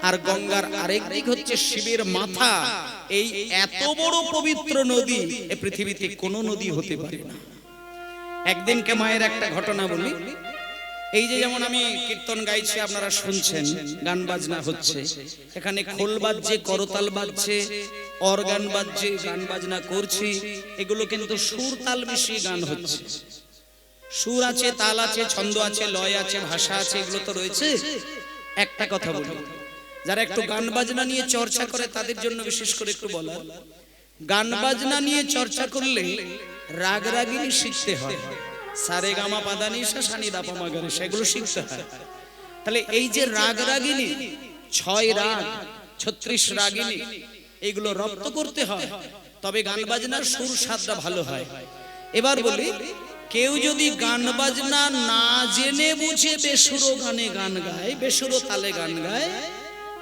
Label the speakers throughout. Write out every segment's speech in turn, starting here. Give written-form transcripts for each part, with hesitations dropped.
Speaker 1: আর গঙ্গার আরেক দিক হচ্ছে শিবের মাথা। এই এত বড় পবিত্র নদী এই পৃথিবীতে কোনো নদী হতে পারে না। একদিনকে মায়ের একটা ঘটনা বলি। এই যে যেমন আমি কীর্তন গাইছি, আপনারা শুনছেন, গান বাজনা হচ্ছে, এখানে খোল বাজছে, করতাল বাজছে, অর্গান বাজছে, গান বাজনা করছি, এগুলো কিন্তু সুর তাল মিশিয়ে গান হচ্ছে। সুর আছে, তাল আছে, ছন্দ আছে, লয় আছে, ভাষা আছে, এগুলো তো রয়েছে। একটা কথা বলি, যারা একটু গান বাজনা নিয়ে চর্চা করে তাদের জন্য বিশেষ করে একটু বলা, গান বাজনা নিয়ে চর্চা করলে রাগ রাগিনী শিখতে হয়। সারে গামা পাদানি সা সানি দা পা মা গা রে, সেগুলো শিখতে হয়। তাহলে এই যে রাগ রাগিনী, 6 রাগ, 36 রাগিনী, এগুলো রপ্ত করতে হয়, তবে গান বাজনার সুর স্বাদটা ভালো হয়। এবার বলি, কেউ যদি গান বাজনা না জেনে বুঝে বেসুরো গানে গান গায়, বেসুরো তালে গান গায়,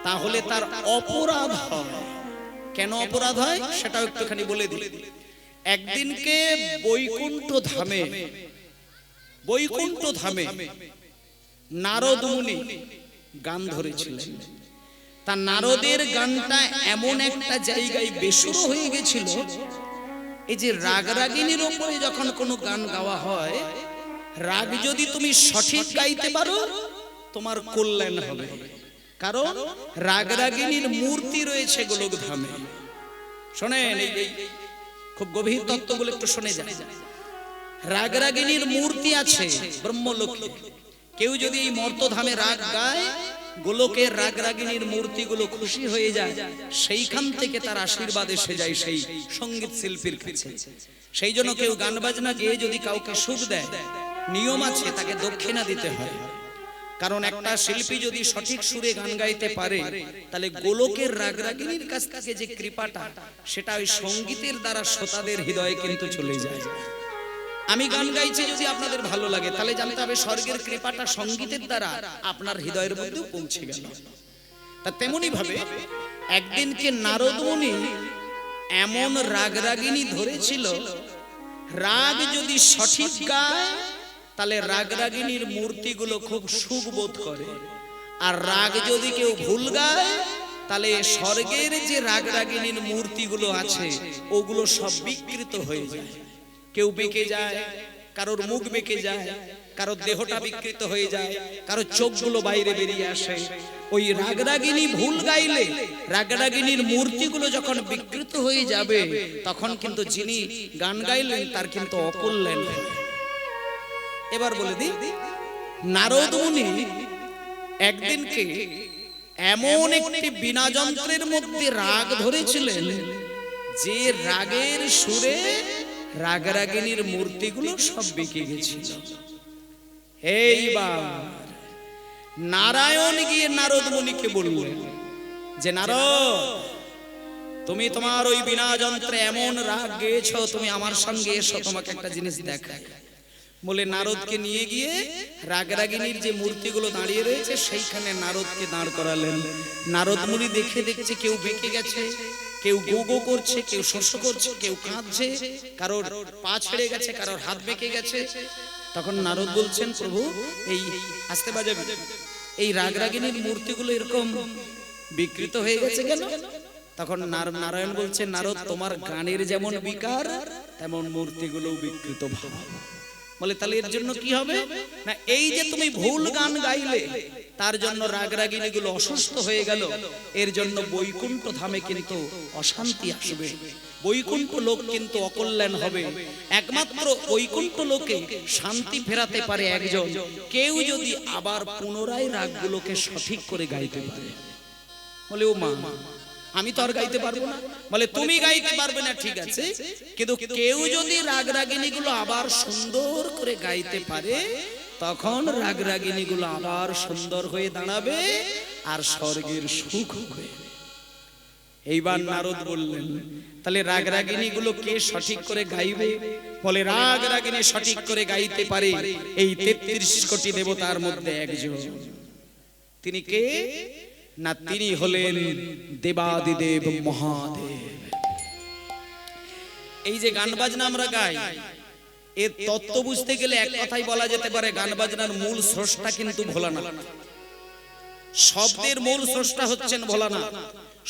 Speaker 1: তাহলে তার অপরাধ হয়। কেন অপরাধ হয় সেটাও একটুখানি বলে দিই। একদিনকে বৈকুণ্ঠ ধামে নারদ মুনি গান ধরেছিলেন। তা নারদের গানটা এমন একটা জায়গায় বেসুরো হয়ে গেছিল, এই যে রাগ রাগিনীর উপরে যখন কোনো গান গাওয়া হয়, রাগ যদি তুমি সঠিক গাইতে পারো তোমার কল্যাণ হবে। কারণ রাগ রাগিনীর মূর্তি রয়েছে গোলকধামে। শোনেন, এই খুব গভীর তত্ত্বগুলো একটু শুনে যান। রাগ রাগিনীর মূর্তি আছে ব্রহ্মলোকে। কেউ যদি এই মর্তধামে রাগ গায়, গোলকের রাগ রাগিনীর মূর্তিগুলো খুশি হয়ে যায়, সেইখান থেকে তার আশীর্বাদ এসে যায় সেই সঙ্গীত শিল্পীর কাছে। সেই জন্য কেউ গান বাজনা গেয়ে যদি কাউকে সুখ দেয়, নিয়ম আছে, তাকে দক্ষিণা দিতে হয়। কারণ একটা শিল্পী যদি সঠিক সুরে গান গাইতে পারে, তাহলে গোলকের রাগ রাগিনীর কাছ থেকে যে কৃপাটা, সেটা ওই সঙ্গীতের দ্বারা শ্রোতাদের হৃদয়ে কিন্তু চলে যায়। আমি গান গাইছি, যদি আপনাদের ভালো লাগে, তাহলে জানতে হবে স্বর্গের কৃপাটা সঙ্গীতের দ্বারা আপনার হৃদয়ের মধ্যে পৌঁছে গেল। তা তেমনি ভাবে একদিনকে নারদ মুনি এমন রাগ রাগিনী ধরেছিল, রাগ যদি সঠিক গায় তাহলে রাগ রাগিনীর মূর্তিগুলো খুব সুখ বোধ করে, আর রাগ যদি কেউ ভুল গায় তাহলে স্বর্গের যে রাগ রাগিনীর মূর্তিগুলো আছে ওগুলো সব বিকৃত হয়ে যায়। কেউ বেঁকে যায়, কারোর মুখ বেঁকে যায়, কারোর দেহটা বিকৃত হয়ে যায়, কারোর চোখগুলো বাইরে বেরিয়ে আসে। ওই রাগ রাগিনী ভুল গাইলে রাগ রাগিনীর মূর্তিগুলো যখন বিকৃত হয়ে যাবে, তখন কিন্তু যিনি গান গাইলেন তার কিন্তু অকল্যাণ হয়। এবার বলে দিই, নারদ মুনি একদিনকে এমন একটি বীণা যন্ত্রের মধ্যে রাগ ধরেছিলেন, যে রাগের সুরে রাগ রাগিনীর মূর্তিগুলো সব বেঁকে গেছিল। এইবার নারায়ণ গিয়ে নারদ মুনিকে বললেন যে, নারদ, তুমি তোমার ওই বীণা যন্ত্রে এমন রাগ গেয়েছো, তুমি আমার সঙ্গে এসো, তোমাকে একটা জিনিস দেখাই। বলে নারদকে নিয়ে গিয়ে রাগ রাগিনীর যে মূর্তিগুলো দাঁড়িয়ে রয়েছে সেইখানে নারদকে দাঁড় করালেন। নারদ মুনি দেখছে কেউ বেঁকে গেছে, কেউ গো গো করছে, কেউ শস্য করছে, কেউ কাঁদছে, কারোর পা ছেড়ে গেছে, কারোর হাত বেঁকে গেছে। তখন নারদ বলছেন, প্রভু, এই আস্তে বাজাবে, এই রাগ রাগিনীর মূর্তিগুলো এরকম বিকৃত হয়ে গেছে কেন? তখন নারায়ণ বলছেন, নারদ, তোমার গানের যেমন বিকার, তেমন মূর্তিগুলোও বিকৃত ভাব। বলে তাহলে এর জন্য কি হবে না, এই যে তুমি ভুল গান গাইলে তার জন্য রাগ রাগিনীগুলো অসুস্থ হয়ে গেল, এর জন্য বৈকুণ্ঠ ধামে কিন্তু অশান্তি আসবে, বৈকুণ্ঠ লোক কিন্তু অকল্যাণ হবে। একমাত্র বৈকুণ্ঠ লোকে শান্তি ফেরাতে পারে একজন, কেউ যদি আবার পুনরায় রাগগুলোকে সঠিক করে গাইতে পারে। বলে, ও মা, আমি তো আর গাইতে পারবো না। বলে, তুমি গাইতে পারবে না ঠিক আছে, কিন্তু কেউ যদি রাগ রাগিনীগুলো আবার সুন্দর করে গাইতে পারে, তখন রাগ রাগিনীগুলো আবার সুন্দর হয়ে দাঁড়াবে আর স্বর্গের সুখ হবে। এইবার নারদ বললেন, তাহলে রাগ রাগিনীগুলো কে সঠিক করে গাইবে? বলে, রাগ রাগিনী সঠিক করে গাইতে পারে এই 33 কোটি দেবতার মধ্যে একজন। তিনি কে না, তিনি হলেন দেবাদিদেব মহাদেব। এই যে গান বাজনা আমরা গাই, এর তত্ত্ব বুঝতে গেলে এক কথাই বলা যেতে পারে, গান বাজনার মূল স্রষ্টা কিন্তু ভোলানাথ। শব্দের মূল স্রষ্টা হচ্ছেন ভোলানাথ,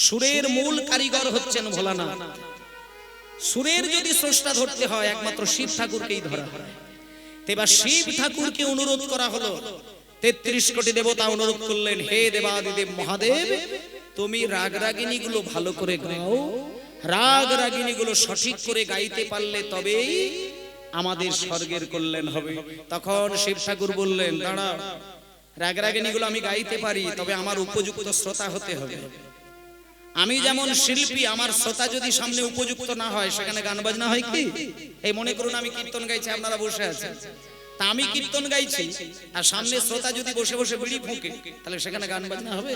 Speaker 1: সুরের মূল কারিগর হচ্ছেন ভোলানাথ। সুরের যদি স্রষ্টা ধরতে হয় একমাত্র শিব ঠাকুরকেই ধরা হয়। এবার শিব ঠাকুরকে অনুরোধ করা হলো, ৩৩ কোটি দেবতা অনুরোধ করলেন, হে দেবাদিদেব মহাদেব, তুমি রাগ রাগিনী গুলো ভালো করে গাও, রাগ রাগিনী গুলো সঠিক করে গাইতে পারলে তবেই আমাদের স্বর্গের কল্যাণ হবে। তখন শিব ঠাকুর বললেন, দাঁড়াও, রাগ রাগিনী গুলো আমি গাইতে পারি, তবে আমার উপযুক্ত শ্রোতা হতে হবে। আমি যেমন শিল্পী, আমার শ্রোতা যদি সামনে উপযুক্ত না হয় সেখানে গান বাজনা হয় কি? এই মনে করুন আমি কীর্তন গাইছি, আপনারা বসে আছেন, তা আমি কীর্তন গাইছি আর সামনে শ্রোতা যদি বসে বসে বিড়ি ফুঁকে, তাহলে সেখানে গান বাজনা হবে?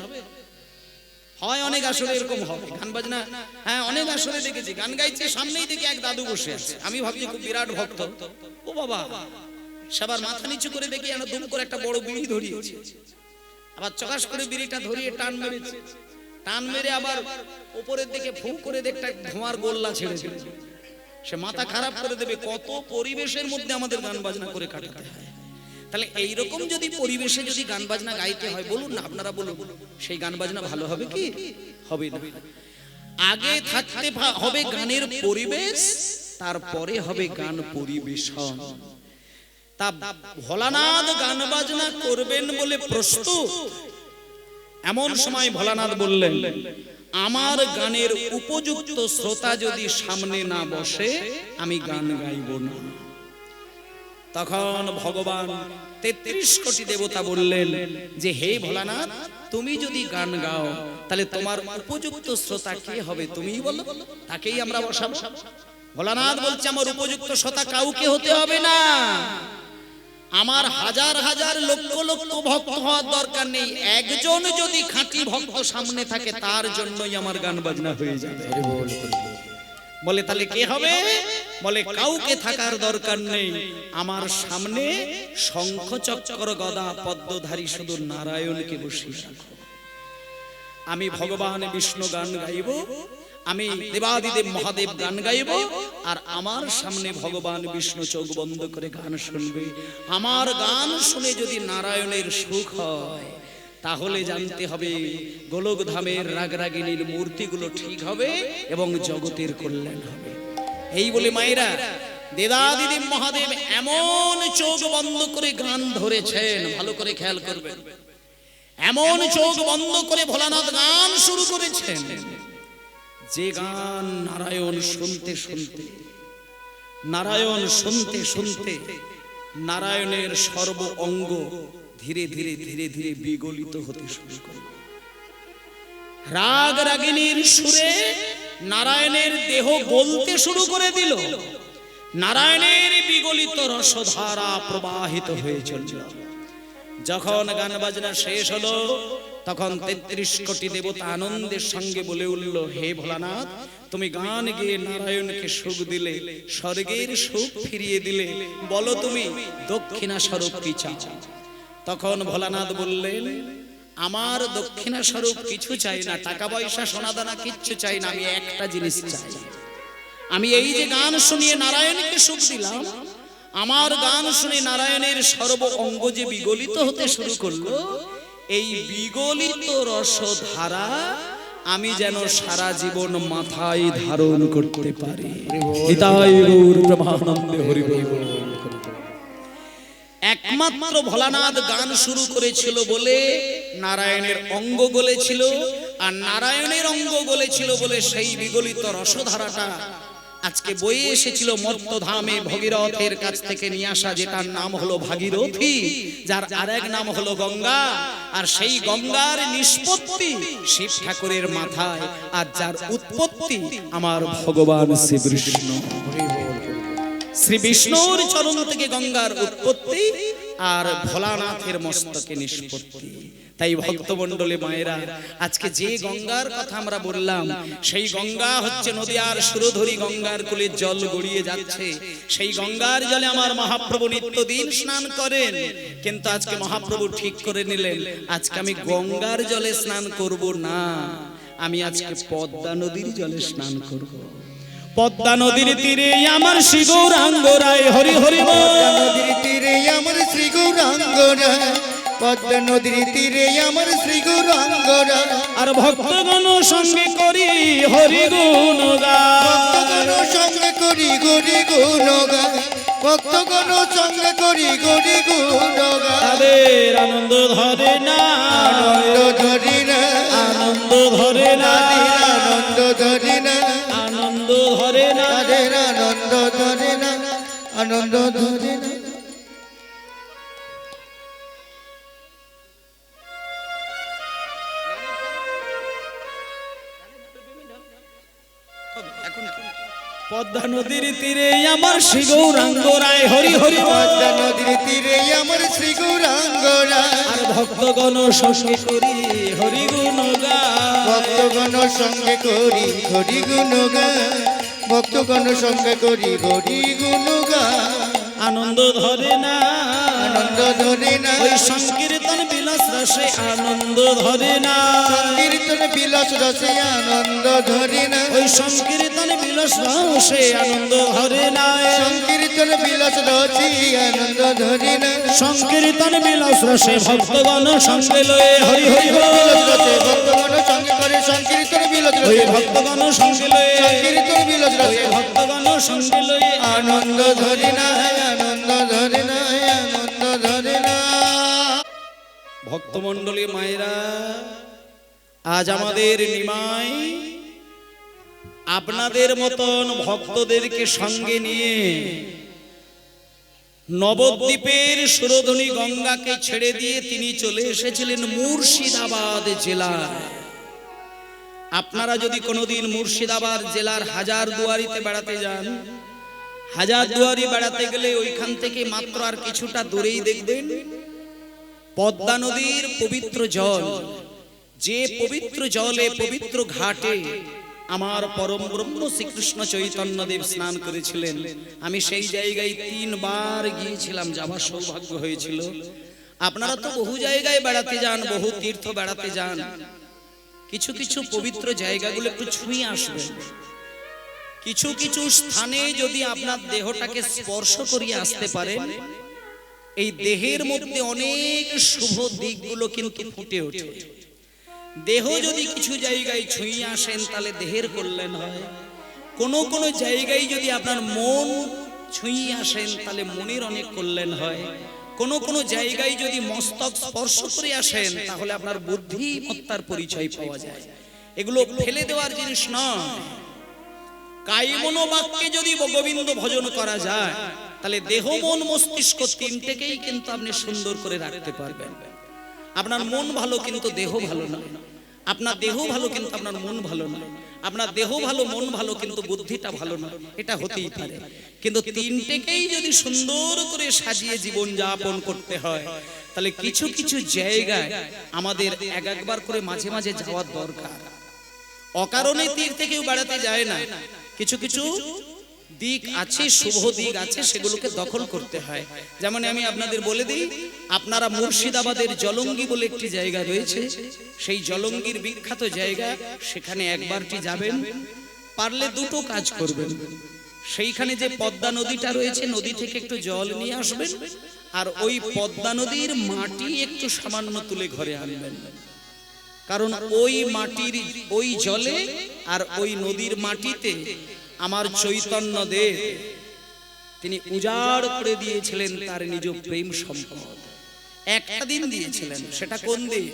Speaker 1: হয় অনেক আসলে এরকম হবে গান বাজনা। হ্যাঁ, অনেক আসলে দেখেছি গান গাইছে, সামনেই দেখি এক দাদু বসে আছে, আমি ভাবছি খুব বিরাট ভক্ত, ও বাবা, সবার মাথা নিচু করে দেখি যেন দুম করে একটা বড় বিড়ি ধরিয়েছে, আবার চকাশ করে বিড়িটা ধরিয়ে টান মেরেছে, টান মেরে আবার উপরের দিকে ফুঁক করে একটা ধোঁয়ার গোল্লা ছেড়ে দিল, সে মাথা খারাপ করে দেবে। কত পরিবেশের মধ্যে আমাদের গান বাজনা করে কাটাতে হয়। তাহলে এইরকম যদি পরিবেশে যদি গান বাজনা গাইতে হয়, বলুন না, আপনারা বলুন, সেই গান বাজনা ভালো হবে কি? হবে না। আগে থাকতে হবে গানের পরিবেশ, তারপরে হবে গান পরিবেশন। তা ভোলানাথ গান বাজনা করবেন বলে প্রস্তুত। এমন সময় ভোলানাথ বললেন, আমার গানের উপযুক্ত শ্রোতা যদি সামনে না বসে আমি গান গাইব না। তখন ভগবান ৩৩ কোটি দেবতা বললেন যে, হে ভোলানাথ, তুমি যদি গান গাও তাহলে তোমার উপযুক্ত শ্রোতা কে হবে তুমিই বলো, তাকেই আমরা বসাবো। ভোলানাথ বলছে, আমার উপযুক্ত শ্রোতা কাউকে হতে হবে না, আমার হাজার হাজার লক্ষ লক্ষ ভক্ত হওয়ার দরকার নেই, একজন যদি খাঁটি ভক্ত সামনে থাকে তার জন্যই আমার গান বাজনা হয়ে যাবে। বলে তাহলে কে হবে? বলে কাউকে থাকার দরকার নেই, আমার সামনে শঙ্খ চক্র গদা পদ্মধারী শুধু নারায়ণকে বসিয়ে রাখো। আমি ভগবান বিষ্ণু গান গাইব, আমি দেবাদিদেব মহাদেব গান গাইব, আর আমার সামনে ভগবান বিষ্ণু চোখ বন্ধ করে গান শুনবে। আমার গান শুনে যদি নারায়ণের সুখ হয় তাহলে জানতে হবে গোলক ধামের রাগরাগিনীর মূর্তিগুলো ঠিক হবে এবং জগতের কল্যাণ হবে। এই বলে মায়েরা, দেবাদিদেব মহাদেব এমন চোখ বন্ধ করে গান ধরেছেন, ভালো করে খেয়াল করবেন, এমন চোখ বন্ধ করে ভোলানাথ গান শুরু করেছেন যে গান নারায়ণ শুনতে শুনতে, নারায়ণ শুনতে শুনতে নারায়ণের সর্ব অঙ্গ ধীরে ধীরে ধীরে ধীরে বিগলিত হতে শুরু করল। রাগ রাগিনীর সুরে নারায়ণের দেহ বলতে শুরু করে দিল, নারায়ণের বিগলিত রসধারা প্রবাহিত হয়ে চলল। যখন গান বাজনা শেষ হলো তখন ৩৩ কোটি দেবতা আনন্দের সঙ্গে বলে উঠল, হে ভোলানাথ, তুমি গান গেয়ে নারায়ণকে সুখ দিলে, স্বর্গের সুখ ফিরিয়ে দিলে, বলো তুমি দক্ষিণা স্বরূপ কি চাও? তখন ভোলানাথ বললেন, আমার দক্ষিণা স্বরূপ কিছু চাই না, টাকা পয়সা সোনাদানা কিচ্ছু চাই না, আমি একটা জিনিস চাই। আমি এই যে গান শুনিয়ে নারায়ণকে সুখ দিলাম, আমার গান শুনে নারায়ণের সর্ব অঙ্গ যে বিগলিত হতে শুরু করলো, এই বিগলিত রসধারা আমি যেন সারা জীবন মাথায় ধারণ করতে পারি। নিতাই গৌর প্রেমানন্দে হরি বল। একমাত্র ভোলানাথ গান শুরু করেছিল বলে নারায়ণের অঙ্গ গলেছিল, আর নারায়ণের অঙ্গ গলেছিল বলে সেই বিগলিত রসধারাটা আজকে বয়ে এসেছিল মর্তধামে ভগীরথের কাছ থেকে নিয়ে আসা, যেটার নাম হলো ভাগীরথী, যার আরেক নাম হলো গঙ্গা, আর সেই গঙ্গার নিষ্পত্তি শিব ঠাকুরের মাথায়, আর যার উৎপত্তি আমার ভগবান শ্রী বিষ্ণু। শ্রী বিষ্ণুর চরণ থেকে গঙ্গার উৎপত্তি, আর ভোলানাথের মস্তকে নিষ্পত্তি। তাই ভক্তমণ্ডলী মায়েরা, আজকে যে গঙ্গার কথা আমরা বললাম, সেই গঙ্গা হচ্ছে নদিয়ার সুরধরী গঙ্গার কুলে জল গড়িয়ে যাচ্ছে। সেই গঙ্গার জলে আমার মহাপ্রভু নিত্যদিন স্নান করেন, কিন্তু আজকে মহাপ্রভু ঠিক করে নিলেন, আজকে আমি গঙ্গার জলে স্নান করব না, আমি আজকে পদ্মা নদীর জলে স্নান করব। পদ্মা নদীর তীরে আমার শ্রী গৌরাঙ্গ রায়, হরি হরি বল।
Speaker 2: নদীর তীরে আমার শ্রী গৌরাঙ্গ রায়, পদ্মা নদীর তীরে আমার শ্রী গৌরাঙ্গরা
Speaker 1: আর ভক্তগণ সঙ্গে করি হরি গুণ
Speaker 2: ভক্তগণ সঙ্গে করি হরি গুণ গায় ভক্তগণ সঙ্গে করি হরি গুণ গায়
Speaker 1: তাদের আনন্দ ধরে না
Speaker 2: আনন্দ ধরি না
Speaker 1: আনন্দ ধরে না
Speaker 2: আনন্দ ধরি না
Speaker 1: আনন্দ ধরে না
Speaker 2: তাদের আনন্দ ধরে না আনন্দ ধরে না
Speaker 1: পদ্মা নদীর তীরে আমার শ্রী গৌরাঙ্গ রায় হরি হরি
Speaker 2: পদ্মা নদীর তীরে আমার শ্রী গৌরাঙ্গরা
Speaker 1: আর ভক্তগণ সঙ্গে করি হরি গুণ
Speaker 2: ভক্তগণ সঙ্গে করি হরি গুণ গায় ভক্তগণ সঙ্গে করি হরি গুণ গায়
Speaker 1: আনন্দ ধরে না
Speaker 2: আনন্দ ধরে না
Speaker 1: ওই সংকীর্তন বিলাস রসে আনন্দ ধরে না
Speaker 2: সংকীর্তন বিলাস রসে আনন্দ ধরে না
Speaker 1: ওই সংকীর্তন বিলাস রসে আনন্দ ধরে না
Speaker 2: সংকীর্তন বিলাস রসে আনন্দ ধরে না
Speaker 1: সংকীর্তন বিলাস রসে ভক্তগণ সঙ্গে লয়ে হরি হরি
Speaker 2: ভক্তগণ সঙ্গে করে সংকীর্তন বিলাস
Speaker 1: ওই
Speaker 2: রসে
Speaker 1: ভক্তগণ সঙ্গে লয়ে
Speaker 2: সংকীর্তন বিলাস রসে
Speaker 1: ভক্তগণ সঙ্গে লয়ে
Speaker 2: আনন্দ ধরে না আনন্দ ধরে না আনন্দ ধরে না
Speaker 1: ভক্তমণ্ডলী মায়েরা আজ আমাদের নিমাই আপনাদের মতন ভক্তদেরকে সঙ্গে নিয়ে নবদ্বীপের সুরধনী গঙ্গাকে ছেড়ে দিয়ে তিনি চলে এসেছিলেন মুর্শিদাবাদ জেলায়। আপনারা যদি কোনোদিন মুর্শিদাবাদ জেলার হাজারদুয়ারিতে বেড়াতে যান, হাজারদুয়ারি বেড়াতে গেলে ওইখান থেকে মাত্র আর কিছুটা দূরেই দেখবেন পদ্মা নদীর পবিত্র জল। যে পবিত্র জলে পবিত্র ঘাটে আমার পরম ব্রহ্ম শ্রীকৃষ্ণ চৈতন্যদেব স্নান করেছিলেন। আমি সেই জায়গায় 3 বার গিয়েছিলাম, যাওয়ার সৌভাগ্য হয়েছিল। আপনারা তো বহু জায়গায় বেড়াতে যান, বহু তীর্থ বেড়াতে যান, কিছু কিছু পবিত্র জায়গাগুলো একটু ছুঁয়ে আসবেন। কিছু কিছু স্থানে যদি আপনার দেহটাকে স্পর্শ করিয়ে আসতে পারেন, এই দেহের মধ্যে অনেক শুভ দিকগুলো কিন্তু ফুটে ওঠে। দেহ যদি কিছু জায়গায় ছুঁয়ে আসেন তাহলে দেহের কল্যাণ হয়। কোনো কোনো জায়গায় যদি আপনার মন ছুঁয়ে আসেন তাহলে মনের অনেক কল্যাণ হয়। কোনো কোনো জায়গায় যদি মস্তক স্পর্শ করে আসেন তাহলে আপনার বুদ্ধিমত্তার পরিচয় পাওয়া যায়। এগুলো ফেলে দেওয়ার জিনিস নয়। কায়মনো বাক্যে যদি গোবিন্দ ভজন করা যায় তাহলে দেহ মন মস্তিষ্ক তিনটেকেই কিন্তু আপনি সুন্দর করে রাখতে পারবেন। আপনার মন ভালো কিন্তু দেহ ভালো নয়, আপনার দেহ ভালো কিন্তু আপনার মন ভালো নয়, আপনার দেহ ভালো মন ভালো কিন্তু বুদ্ধিটা ভালো নয়, এটা হতেই পারে। কিন্তু তিনটেকেই যদি সুন্দর করে সাজিয়ে জীবন যাপন করতে হয় তাহলে কিছু কিছু জায়গায় আমাদের একবার করে মাঝে মাঝে যাওয়ার দরকার। অকারণে তীর্থে কেউ বেড়াতে যায় না। কিছু কিছু দিক আছে, শুভ দিক আছে, সেগুলোকে দখল করতে হয়। যেমন আমি আপনাদের বলে দিই, আপনারা মুর্শিদাবাদের জলঙ্গি বলে একটি জায়গা রয়েছে, সেই জলঙ্গির বিখ্যাত জায়গা, সেখানে একবারটি যাবেন। পারলে দুটো কাজ করবেন। সেইখানে যে পদ্মা নদীটা রয়েছে, নদী থেকে একটু জল নিয়ে আসবেন, আর ওই পদ্মা নদীর মাটি একটু সামান্য তুলে ঘরে আনবেন। কারণ ওই মাটির ওই জলে আর ওই নদীর মাটিতে আমার চৈতন্যদেব তিনি উজাড় করে দিয়েছিলেন তার নিজ প্রেম সম্পদ। একটা দিন দিয়েছিলেন, সেটা কোন দিন?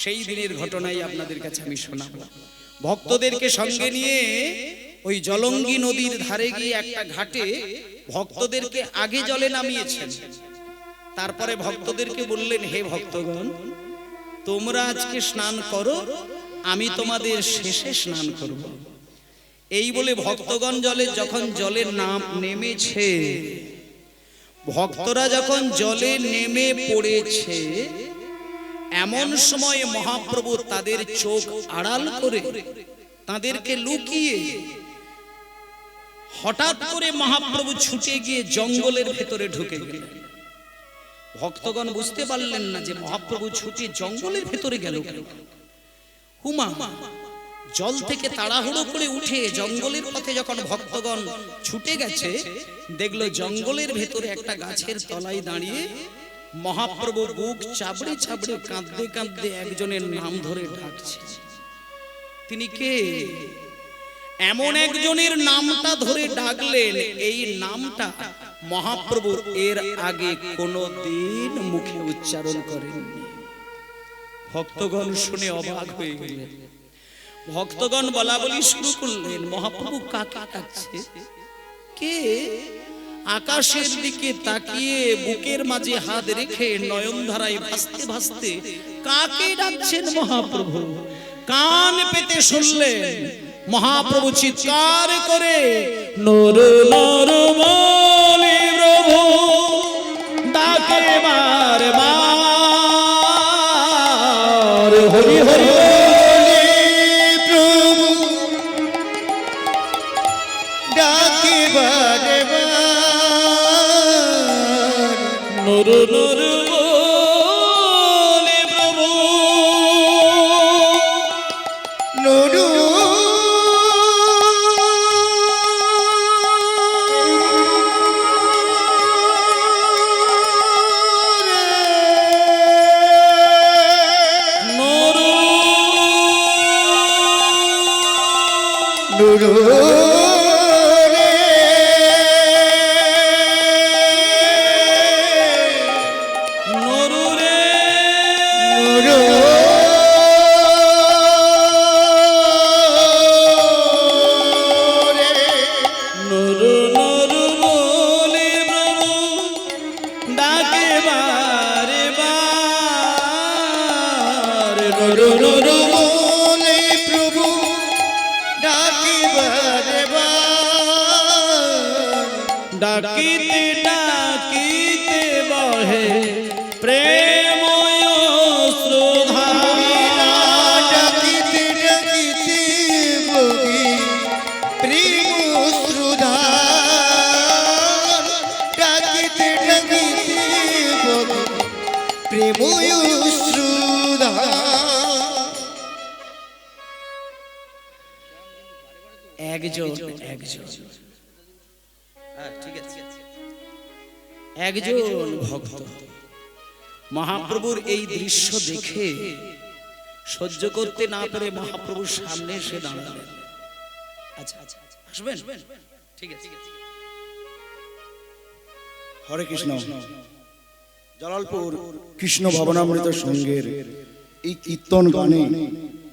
Speaker 1: সেই দিনের ঘটনাই আপনাদের কাছে আমি শোনাবো। ভক্তদেরকে সঙ্গে নিয়ে ওই জলঙ্গি নদীর ধারে গিয়ে একটা ঘাটে ভক্তদেরকে আগে জলে নামিয়েছেন। তারপরে ভক্তদেরকে বললেন, হে ভক্তগণ, তোমরা আজকে স্নান করো, আমি তোমাদের শেষে স্নান করব। এই বলে ভক্তগণ যখন জলের নাম নেমেছে, ভক্তরা যখন জলে নেমে পড়েছে, এমন সময় মহাপ্রভু তাদের চোখ আড়াল করে তাদেরকে লুকিয়ে হঠাৎ করে মহাপ্রভু ছুটে গিয়ে জঙ্গলের ভেতরে ঢুকে গেলেন। ভক্তগণ বুঝতে পারলেন না যে মহাপ্রভু ছুটে জঙ্গলের ভেতরে গেল কেন। হুমা জল থেকে তাড়াহুড়ো করে উঠে জঙ্গলের পথে যখন ভক্তগণ ছুটে গেছে, দেখলো জঙ্গলের ভেতরে একটা গাছের তলায় দাঁড়িয়ে মহাপ্রভু বুক চাবড়ে চাবড়ে কাঁদতে কাঁদতে একজনের নাম ধরে ডাকছে। তিনি কে? এমন একজনের নামটা ধরে ডাকলেন, এই নামটা মহাপ্রভু এর আগে কোনোদিন মুখে উচ্চারণ করেননি। ভক্তগণ শুনে অবাক হয়ে গেলেন। ভক্তগণ বলা বলি শুরু করলেন, মহাপ্রভু কাকে ডাকছে? কে? আকাশের দিকে তাকিয়ে বুকের মাঝে হাত রেখে নয়ন ধারায় ভাসতে ভাসতে কাকে ডাকছেন মহাপ্রভু? কান পেতে শুনলেন মহাপ্রভু চিৎকার করে, নর নর বলে প্রভু ডাকে বার বার, হরি হরি
Speaker 2: প্রভু ডাকে বারে বার,
Speaker 1: নর নর বলে প্রভু
Speaker 2: নুরু নুরু রে,
Speaker 1: নরু রে
Speaker 2: নুরু রে,
Speaker 1: নরু নরু বলে প্রভু ডাকে বারে বার, নরু নরু
Speaker 2: বলে প্রভু ডাকে বারে বার,
Speaker 1: ডাকিতে ডাকিতে বহে প্রেময় শ্রোধা,
Speaker 2: ডাকিতে ডাকিতে বহি প্রেম শ্রুধা, ডাকিতে ডাকিতে বহি প্রেম শ্রুধা।
Speaker 1: একজন একজন ঠিক আছে, একজন ভক্ত মহাপ্রভুর এই দৃশ্য দেখে সহ্য করতে না পেরে মহাপ্রভুর সামনে এসে দাঁড়ালেন। আচ্ছা আচ্ছা আসবেন, ঠিক আছে।
Speaker 3: হরে কৃষ্ণ। জালালপুর কৃষ্ণ ভবনামৃত সংঘের এই কীর্তন গানে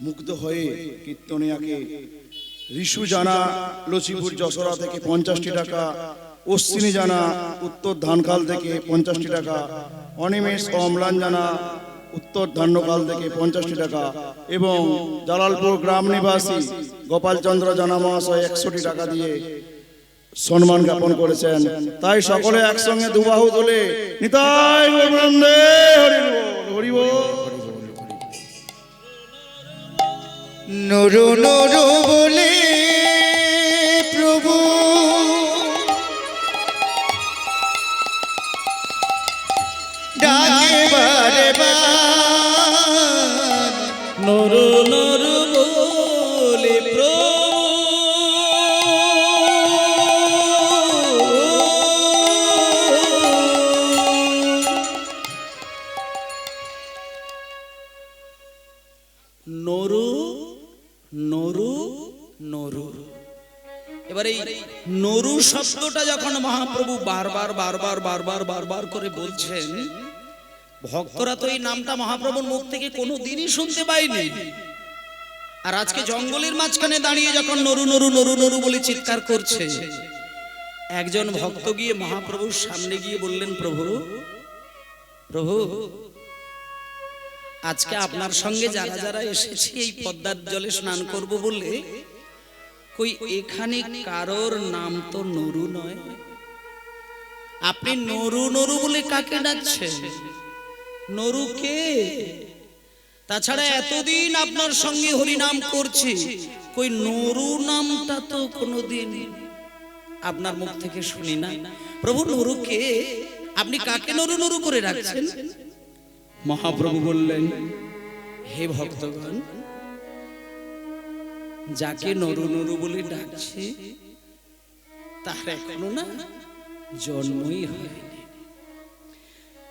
Speaker 3: মুগ্ধ হয়ে কীর্তনিয়াকে ঋষু জানা লচিপুর যশোরা থেকে 50টি টাকা, অশ্বিনী জানা উত্তর ধানকাল থেকে 50টি টাকা, অনিমেষ ও অম্লান জানা উত্তর ধান্যকাল থেকে 50টি টাকা এবং জালালপুর গ্রাম নিবাসী গোপালচন্দ্র জানা মহাশয় 100টি টাকা দিয়ে সম্মান জ্ঞাপন করেছেন। তাই সকলে একসঙ্গে দুবাহু তোলে নিতাই গৌর বন্দে, হরি বল, হরি বল।
Speaker 2: নুরু নুরু বলে প্রভু ডাকে বারে বার,
Speaker 1: নরু নরু বলে প্রভু নরু নরু নরু। এবার এই নরু শব্দটা যখন মহাপ্রভু বারবার বারবার বারবার বারবার করে বলছেন, ভক্তরা তো এই নামটা মহাপ্রভুর মুখ থেকে কোনোদিনই শুনতে পায়নি। আর আজকে জঙ্গলের মাঝখানে দাঁড়িয়ে যখন নরু নরু নরু নরু বলে চিৎকার করছে, একজন ভক্ত গিয়ে মহাপ্রভুর সামনে গিয়ে বললেন, প্রভু প্রভু আজকে আপনার সঙ্গে যারা যারা এসেছি এই পদ্মার জলে স্নান করব বলে, কই এখানে কারোর নাম তো নরু নয়। আপনি নরু নরু বলে কাকে ডাকছেন? নরু কে? তাছাড়া এতদিন আপনার সঙ্গে হরিনাম করছি, কই নরু নামটা তো কোনোদিন আপনার মুখ থেকে শুনি না। প্রভু নরু কে? আপনি কাকে নরু নরু করে রাখছেন? মহাপ্রভু বললেন, হে ভক্তগণ, যাকে নরু নরু বলে ডাকছে তার এখনো না জন্মই হয়নি।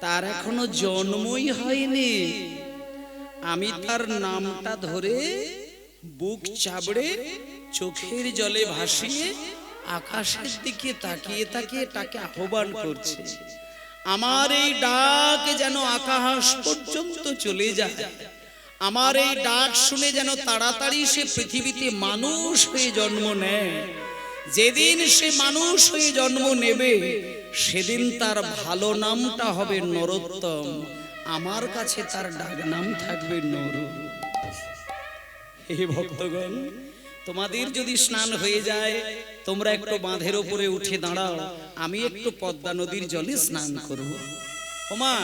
Speaker 1: তার এখনো জন্মই হয়নি, আমি তার নামটা ধরে বুক চাবড়ে চোখের জলে ভাসিয়ে আকাশের দিকে তাকিয়ে তাকিয়ে তাকে আহ্বান করছে। আমার এই ডাক যেন আকাশ পর্যন্ত চলে যায়, আমার এই ডাক শুনে যেন তাড়াতাড়ি সে পৃথিবীতে মানুষ হয়ে জন্ম নেয়। যেদিন সে মানুষ হয়ে জন্ম নেবে সেদিন তার ভালো নামটা হবে নরোত্তম, আমার কাছে তার ডাক নাম থাকবে নর। হে ভক্তগণ, তোমাদের যদি স্নান হয়ে যায় তোমরা একটু বাঁধের উপরে উঠে দাঁড়াও, আমি একটু পদ্মা নদীর জলে স্নান করব। ওমা,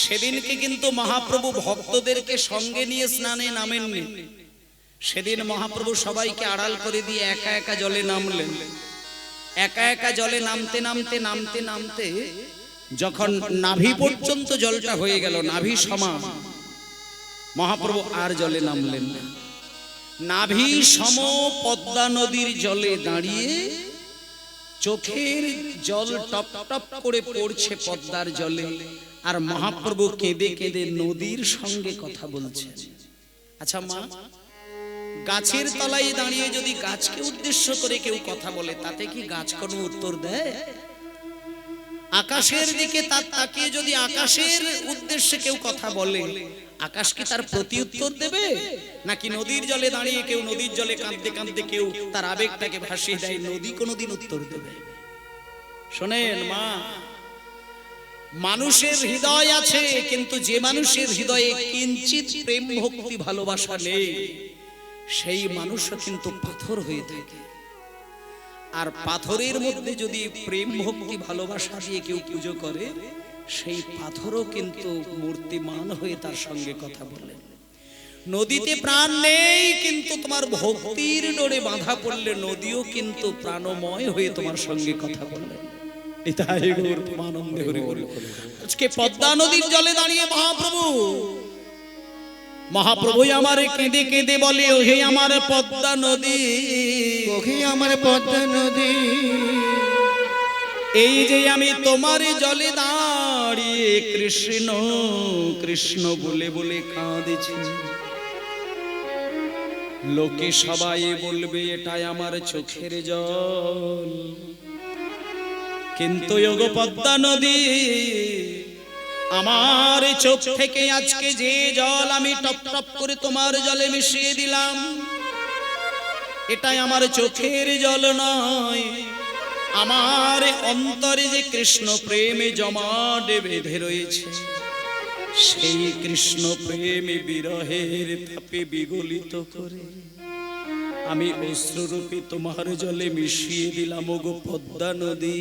Speaker 1: সেদিনকে কিন্তু মহাপ্রভু ভক্তদেরকে সঙ্গে নিয়ে স্নানে নামেননি। সেদিন মহাপ্রভু সবাইকে আড়াল করে দিয়ে একা একা জলে নামলেন। একা একা জলে নামতে নামতে নামতে নামতে যখন নাভি পর্যন্ত জলটা হয়ে গেল, নাভি সমান, মহাপ্রভু আর জলে নামলেন না। নাভি সম পদ্মা নদীর জলে দাঁড়িয়ে চোখের জল টপ টপ করে পড়ছে পদ্মার জলে, আর মহাপ্রভু কেঁদে কেঁদে নদীর সঙ্গে কথা বলছেন। আচ্ছা মা, গাছের তলায় দাঁড়িয়ে যদি গাছকে উদ্দেশ্য করে কেউ কথা বলে তাতে কি গাছ কোনো উত্তর দেয়? আকাশের দিকে তাকিয়ে যদি আকাশের উদ্দেশ্যে কেউ কথা বলে আকাশ কি তার প্রতি উত্তর দেবে? নাকি নদীর জলে দাঁড়িয়ে কেউ নদীর জলে কাঁদতে কাঁদতে কেউ তার আবেগটাকে ভাসিয়ে দেয়, নদী কোনোদিন উত্তর দেবে? শোনেন মা, মানুষের হৃদয় আছে, কিন্তু যে মানুষের হৃদয়ে কিঞ্চিত প্রেম ভক্তি ভালোবাসা নেই সেই মানুষও কিন্তু পাথর হয়ে থাকে। আর পাথরের মধ্যে যদি প্রেম ভক্তি ভালোবাসা দিয়ে কেউ পুজো করে সেই পাথরও কিন্তু মূর্তিমান হয়ে তার সঙ্গে কথা বলে। নদীতে প্রাণ নেই, কিন্তু তোমার ভক্তির ডোরে বাঁধা পড়লে নদীও কিন্তু প্রাণময় হয়ে তোমার সঙ্গে কথা বলে। এটাই গৌর আনন্দে হরি বল। আজকে পদ্মা নদীর জলে দাঁড়িয়ে মহাপ্রভুই আমারে কেঁদে কেঁদে বলে, ওহে আমার পদ্মা নদী,
Speaker 2: ওহে আমার পদ্মা নদী,
Speaker 1: এই যে আমি তোমার জলে দাঁড়িয়ে কৃষ্ণ কৃষ্ণ বলে বলে কাঁদেছি, লোকে সবাই বলবে এটাই আমার চোখের জল, কিন্তু ওগো পদ্মা নদী, আমার চোখ থেকে আজকে যে জল আমি টপ টপ করে তোমার জলে মিশিয়ে দিলাম এটাই আমার চোখের জল নয়, আমার অন্তরে যে কৃষ্ণ প্রেমে জমাটে বেঁধে রয়েছে সেই কৃষ্ণ প্রেমে বিরহের তাপে বিগলিত করে আমি অশ্রুরূপে তোমার জলে মিশিয়ে দিলাম। ওগো পদ্মা নদী,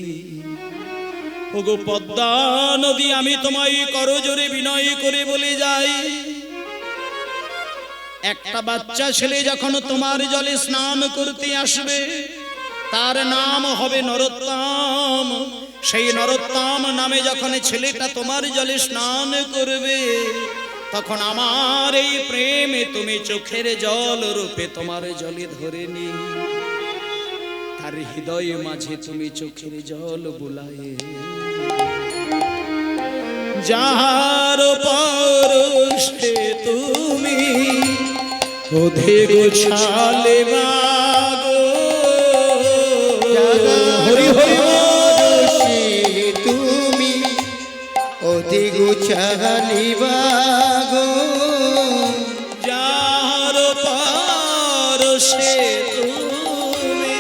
Speaker 1: ওগো পদ্মা নদী, আমি তোমায় করজোরে বিনয় করে বলে যাই, একটা বাচ্চা ছেলে যখন তোমার জলে স্নান করতে আসবে তার নাম হবে নরোত্তম। সেই নরোত্তম নামে যখন ছেলেটা তোমার জলে স্নান করবে তখন আমার এই প্রেমে তুমি চোখের জল রূপে তোমার জলে ধরে নি, তার হৃদয়ে মাঝে তুমি চোখের জল বুলায়ে, যার পরশে তুমি ওধে গোছালে মাগো,
Speaker 2: হরি হরি বলছি তুমি ওধে গোছালিবা গো,
Speaker 1: যার পরশে তুমি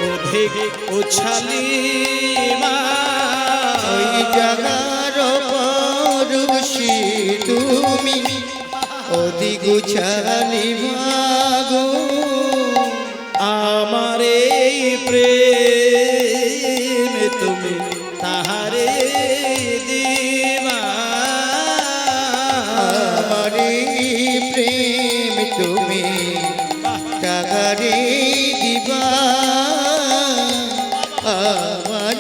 Speaker 1: ওধে গোছালিবা,
Speaker 2: ওই জাগার পরশি তুমি ওধে গোছালিবা গো,
Speaker 1: আমার এই প্রেম তুমি তাহারে দিবা,
Speaker 2: আমার প্রেম তুমি তাহারে দিবা, আমার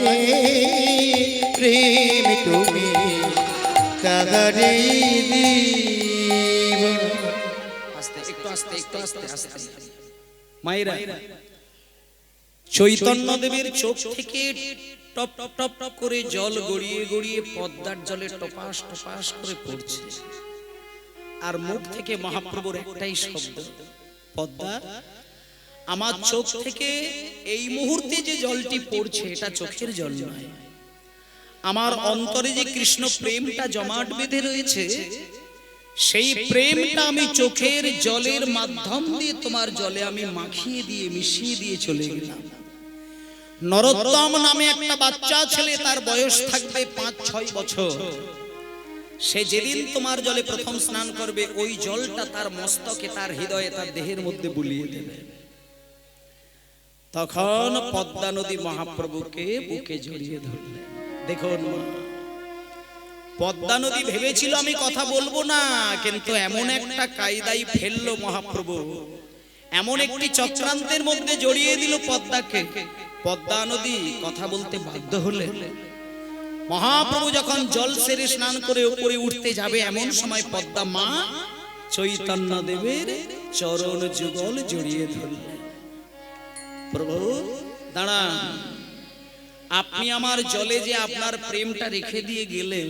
Speaker 2: প্রেম তুমি তাহারে দিবা।
Speaker 1: আস্তে একটু আস্তে একটু আস্তে আস্তে মায়েরা, চৈতন্য দেবের চোখ থেকে টপ টপ টপ টপ করে জল গড়িয়ে গড়িয়ে পদ্মার জলে টপাস টপাস করে পড়ছে, আর মুখ থেকে মহাপ্রভুর একটাই শব্দ, পদ্মা, আমার চোখ থেকে এই মুহূর্তে যে জলটি পড়ছে এটা চোখের জল নয়, আমার অন্তরে যে কৃষ্ণ প্রেমটা জমাট বেঁধে রয়েছে সেই প্রেমটা আমি চোখের জলের মাধ্যম দিয়ে তোমার জলে আমি মাখিয়ে দিয়ে মিশিয়ে দিয়ে চলে গেলাম। নরোত্তম নামে একটা বাচ্চা ছেলে, তার বয়স থাকবে 5-6 বছর, সে যেদিন তোমার জলে প্রথম স্নান করবে ওই জলটা তার মস্তকে, তার হৃদয়ে, তার দেহের মধ্যে বুলিয়ে দেবে। তখন পদ্মা নদী মহাপ্রভুকে বুকে জড়িয়ে ধরলেন। দেখুন, পদ্মা নদী ভেবেছিল আমি কথা বলবো না, কিন্তু এমন একটা কায়দায় ফেললো মহাপ্রভু, এমন একটি চক্রান্তের মধ্যে জড়িয়ে দিল পদ্মাকে, পদ্মা নদী কথা বলতে বাধ্য হলেন। মহাপ্রভু যখন জল সেরে স্নান করে উপরে উঠতে যাবে এমন সময় পদ্মা মা চৈতন্য দেবের চরণ যুগল জড়িয়ে ধরলেন। প্রভু দাঁড়ান, আপনি আমার জলে যে আপনার প্রেমটা রেখে দিয়ে গেলেন,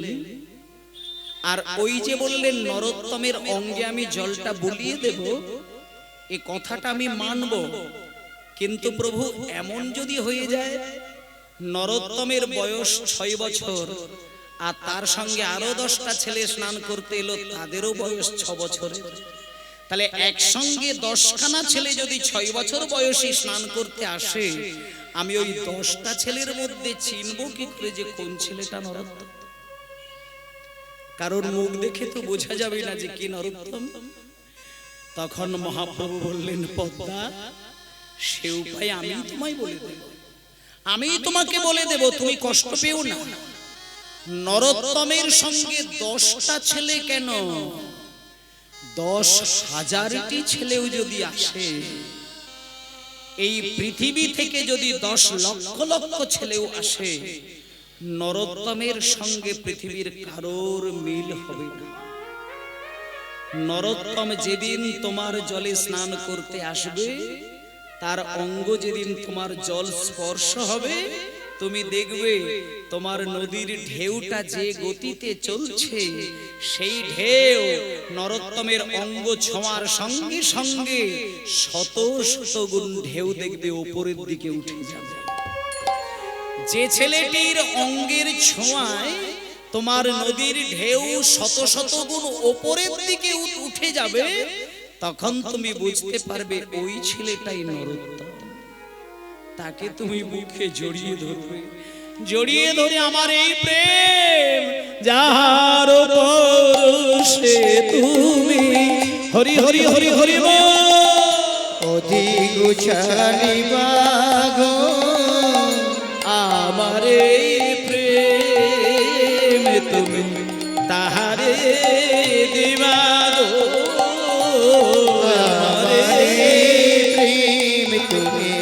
Speaker 1: আর ওই যে বললেন নরোত্তমের অঙ্গে আমি জলটা বুলিয়ে দেব, এই কথাটা আমি মানব, কিন্তু প্রভু এমন যদি হয়ে যায় নরোত্তমের বয়স 6 বছর আর তার সঙ্গে আরো 10টা ছেলে স্নান করতে এলো, তাদেরও বয়স 6 বছরের, তাহলে একসঙ্গে 10খানা ছেলে যদি 6 বছর বয়সী স্নান করতে আসে, আমি ওই 10টা ছেলের মধ্যে চিনব কি করে যে কোন ছেলেটা নরোত্তম? কারণ মুখ দেখে তো বোঝা যাবে না যে কি নরোত্তম। তখন মহাপ্রভু বললেন, পদ্মা, সে উপায় আমি তোমায় বলে দেব, আমি তোমাকে বলে দেব, তুমি কষ্ট পেও না। নরোত্তমের সঙ্গে 10টা ছেলে কেন, 10,000টি ছেলেও যদি আসে, এই পৃথিবী থেকে যদি 10 লক্ষ লক্ষ ছেলেও আসে, নরোত্তমের সঙ্গে পৃথিবীর কারোর মিল হবে না। নরোত্তম যেদিন তোমার জলে স্নান করতে আসবে, তার অঙ্গ যেদিন তোমার জল স্পর্শ হবে, তুমি দেখবে তোমার নদীর ঢেউটা যে গতিতে চলছে, সেই ঢেউ নরোত্তমের অঙ্গ ছোঁয়ার সঙ্গে সঙ্গে শত শত গুণ ঢেউ দেখবে উপরের দিকে উঠে যাবে। যে ছেলেটির অঙ্গের ছোঁয়ায় তোমার নদীর ঢেউ শত শত গুণ উপরের দিকে উঠে যাবে, তখন তুমি বুঝতে পারবে ওই ছেলেটাই নরোত্তম। তাকে তুমি বুকে জড়িয়ে ধরবে, জড়িয়ে ধরে আমার এই প্রেম যাহার পরশে তুমি হরি হরি হরি হরি
Speaker 2: অধি গুছানি বাগো,
Speaker 1: আমার এই প্রেম তুমি তাহারে দিবাগো,
Speaker 2: আমার প্রেম তুমি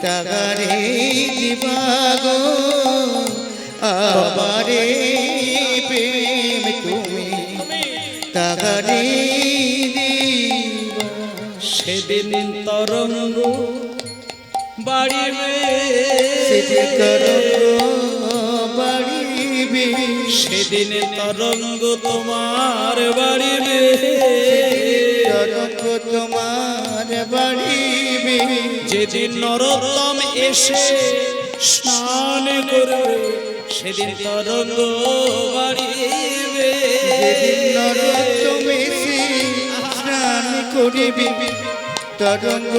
Speaker 2: তাগারে দিবাগো, আমার প্রেম তুমি তাগারে দিবা।
Speaker 1: সেদিন তরঙ্গ বাড়িবে,
Speaker 2: সেদিন তরঙ্গ বাড়িবে,
Speaker 1: সেদিন তরঙ্গ তোমার বাড়িবে,
Speaker 2: তরঙ্গ তোমার বাড়িবে,
Speaker 1: যেদিন নরোত্তম এসে স্নান করবে, সেদিন তরঙ্গ বাড়িবে,
Speaker 2: যেদিন নরোত্তম এসে স্নান করিবে, তরঙ্গ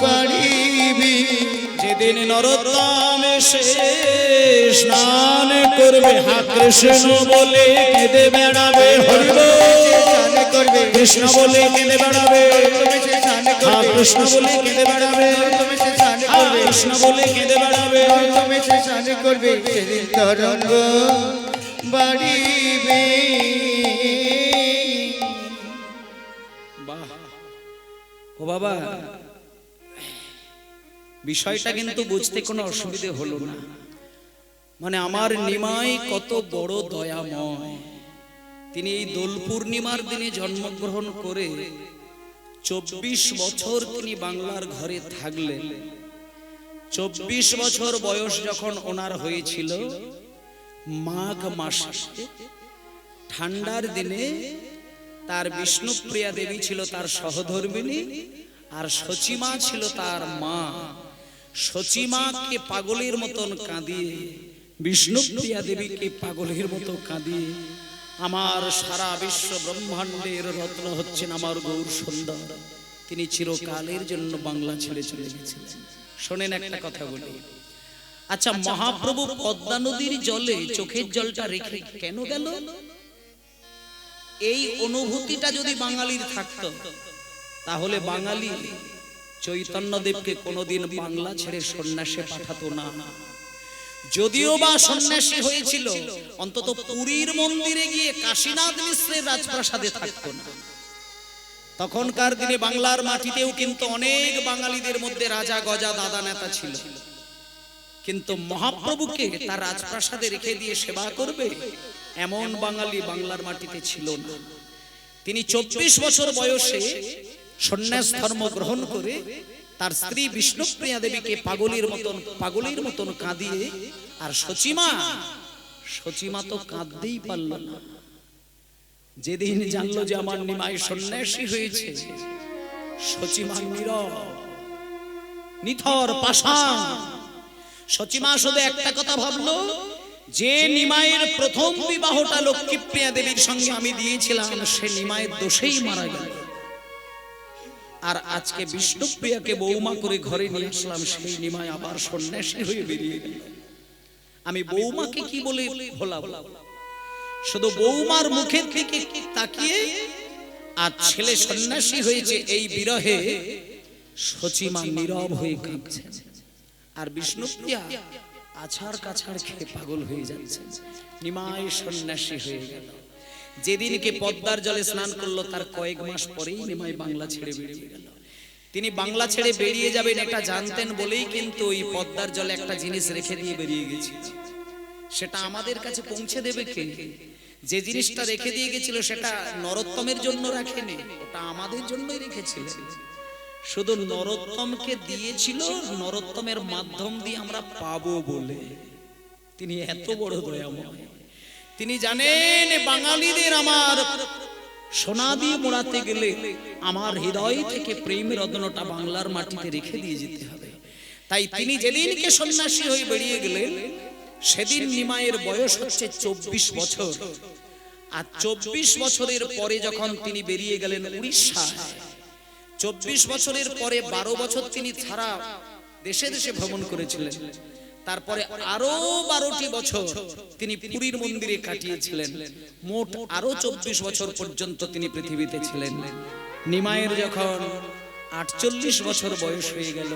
Speaker 2: বাড়িবে,
Speaker 1: যেদিন নরোত্তম এসে স্নান করবে, হা কৃষ্ণ বলে কেঁদে বেড়াবে, হরি বল,
Speaker 2: স্নান করবে,
Speaker 1: কৃষ্ণ বলে কেঁদে বেড়াবে, হা কৃষ্ণ বলে কেঁদে বেড়াবে, হা কৃষ্ণ বলে কেঁদে বেড়াবে,
Speaker 2: স্নান করবে, সেদিন তরঙ্গ বাড়িবে।
Speaker 1: বাহ, ও বাবা, বিষয়টা কিন্তু বুঝতে কোনো অসুবিধে হলো না। মানে আমার নিমাই কত বড় দয়াময়, তিনি এই দোল পূর্ণিমার দিনে জন্মগ্রহণ করে 24 বছর তিনি বাংলার ঘরে থাকলেন। 24 বছর বয়স যখন ওনার হয়েছিল, মাঘ মাসে ঠান্ডার দিনে তার বিষ্ণুপ্রিয়া দেবী ছিল তার সহধর্মিণী, আর সচিমা ছিল তার মা। সচিমাকে পাগলের মতন কাঁদিয়ে, বিষ্ণুপ্রিয়া দেবীকে পাগলের মতো কাঁদিয়ে, আমার সারা বিশ্ব ব্রহ্মাণ্ডের রত্ন হচ্ছেন আমার গৌর সুন্দর, তিনি চিরকালের জন্য বাংলা ছেড়ে চলে গেছিলেন। শোনেন একটা কথা বলি, আচ্ছা মহাপ্রভু পদ্মা নদীর জলে চোখের জলটা রেখে কেন গেল? এই অনুভূতিটা যদি বাঙালির থাকতো, তাহলে বাঙালি চৈতন্যদেবকে কোনোদিন বাংলা ছেড়ে সন্ন্যাসে পাঠাতো না। যদিও বা সন্ন্যাসী হয়েছিল, অন্তত পুরীর মন্দিরে গিয়ে কাশীনাথ মিশ্রের রাজপ্রাসাদে থাকতো না। তখনকার দিনে বাংলার মাটিতেও কিন্তু অনেক বাঙালিদের মধ্যে রাজা গজা দাদা নেতা ছিল, কিন্তু মহাপ্রভুকে তার রাজপ্রাসাদে রেখে দিয়ে সেবা করবে এমন বাঙালি বাংলার মাটিতে ছিল না। তিনি 24 বছর বয়সে সন্ন্যাস ধর্ম গ্রহণ করে তার স্ত্রী বিষ্ণুপ্রিয়া দেবীকে পাগলের মতন কাঁদিয়ে, আর সচিমা তো কাঁদতেই পারল না। যেদিন জানলো যে আমার নিমাই সন্ন্যাসী হয়েছে, সচিমা নীরব, নিথর পাষাণ। সচিমা শুধু একটা কথা ভাবলো, যে নিমাইয়ের প্রথম বিবাহটা লক্ষ্মীপ্রিয়া দেবীর সঙ্গে আমি দিয়েছিলাম, সে নিমাইয়ের দোষেই মারা গেল। আর আজকে বিষ্ণুপ্রিয়াকে বৌমা করে ঘরে নিয়ে আসলাম, সেই নিমাই আবার সন্ন্যাসী হয়ে বেরিয়ে গেল। আমি বৌমাকে কি বলে ভোলাবো? শুধু বৌমার মুখের দিকে তাকিয়ে, আর ছেলে সন্ন্যাসী হয়েছে এই বিরহে সচিমা নীরব হয়ে কাঁদছে, আর বিষ্ণুপ্রিয়া আছাড় কাছাড় খেয়ে পাগল হয়ে যাচ্ছে। নিমাই সন্ন্যাসী হয়ে গেল। যেদিনকে পদ্মার জলে স্নান করলো, তার কয়েক মাস পরেই নিমাই বাংলা ছেড়ে বেরিয়ে গেল। তিনি বাংলা ছেড়ে বেরিয়ে যাবেন এটা জানতেন বলেই কিন্তু ওই পদ্মার জলে একটা জিনিস রেখে দিয়ে বেরিয়ে গেছিল। সেটা আমাদের কাছে পৌঁছে দেবে কে? যে জিনিসটা রেখে দিয়ে গেছিল সেটা নরোত্তমের জন্য রাখেনি, ওটা আমাদের জন্যই রেখেছিলেন। শুধু নরোত্তমকে দিয়েছিল নরোত্তমের মাধ্যম দিয়ে আমরা পাবো বলে। তিনি এত বড় দয়াময়, তিনি জানেন বাঙালিদের আমার সোনা দিয়ে মোড়াতে গেলে আমার হৃদয় থেকে প্রেমের রত্নটা বাংলার মাটিতে রেখে দিয়ে যেতে হবে। তাই তিনি যেদিনকে সন্ন্যাসী হয়ে বেরিয়ে গেলেন, সেদিন নিমাইয়ের বয়স হচ্ছে 24 বছর। আর 24 বছরের পরে যখন তিনি বেরিয়ে গেলেন উড়িষ্যায়, 24 বছরের পরে 12 বছর তিনি সারা দেশে দেশে ভ্রমণ করেছিলেন। তারপরে আরো 12টি বছর তিনি পুরীর মন্দিরে কাটিয়েছিলেন। মোট আরো 24 বছর পর্যন্ত তিনি পৃথিবীতে ছিলেন। নিমাইয়ের যখন 48 বছর বয়স হয়ে গেল,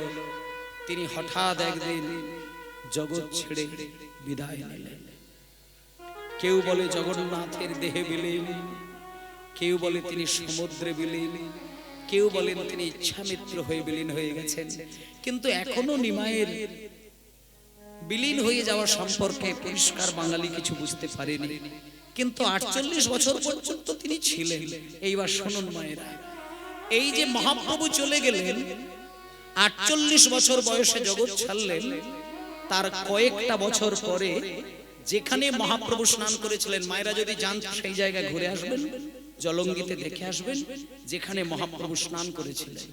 Speaker 1: তিনি হঠাৎ একদিন জগৎ ছেড়ে বিদায় নিলেন। কেউ বলে জগন্নাথের দেহে বিলীন, কেউ বলে তিনি সমুদ্রে বিলীন, কেউ বলেন তিনি ইচ্ছামিত্র হয়ে বিলীন হয়ে গেছেন। কিন্তু এখনো নিমাইয়ের বিলীন হয়ে যাওয়া সম্পর্কে পরিষ্কার বাঙালি কিছু বুঝতে পারেনি। কিন্তু 48 বছর পর্যন্ত তিনি ছিলেন। এইবার শুনুন মায়েরা, এই যে মহাপ্রভু চলে গেলেন, 48 বছর বয়সে জগৎ ছাড়লেন, তার কয়েকটা বছর পরে যেখানে মহাপ্রভু স্নান করেছিলেন, মায়েরা যদি যান সেই জায়গায় ঘুরে আসবেন, জলঙ্গিতে দেখে আসবেন যেখানে মহাপ্রভু স্নান করেছিলেন,